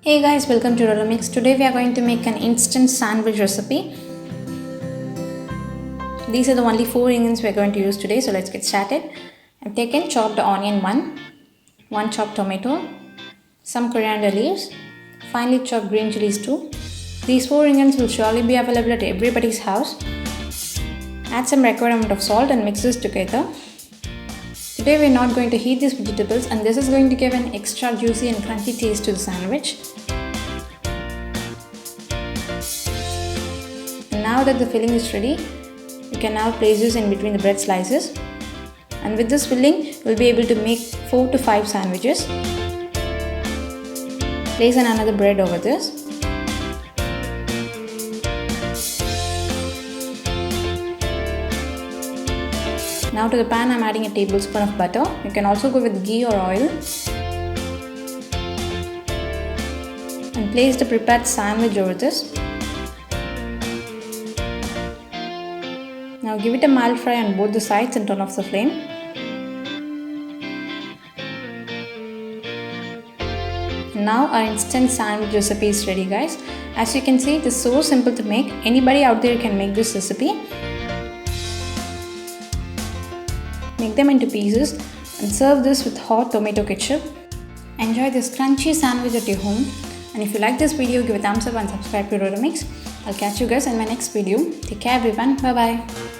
Hey guys, welcome to Dodo Mix. Today we are going to make an instant sandwich recipe. These are the only 4 ingredients we are going to use today, so let's get started. I've taken chopped onion 1 chopped tomato, some coriander leaves, finely chopped green chilies 2. These 4 ingredients will surely be available at everybody's house. Add some required amount of salt and mix this together. Today we are not going to heat these vegetables, and this is going to give an extra juicy and crunchy taste to the sandwich. And now that the filling is ready, you can now place this in between the bread slices. And with this filling, you'll be able to make 4 to 5 sandwiches. Place another bread over this. Now to the pan, I'm adding a tablespoon of butter. You can also go with ghee or oil. And place the prepared sandwich over this. Now give it a mild fry on both the sides and turn off the flame. Now our instant sandwich recipe is ready, guys. As you can see, it is so simple to make. Anybody out there can make this recipe. Make them into pieces and serve this with hot tomato ketchup. Enjoy this crunchy sandwich at your home. And if you like this video, give a thumbs up and subscribe to Dodo Mix. I'll catch you guys in my next video. Take care everyone. Bye bye.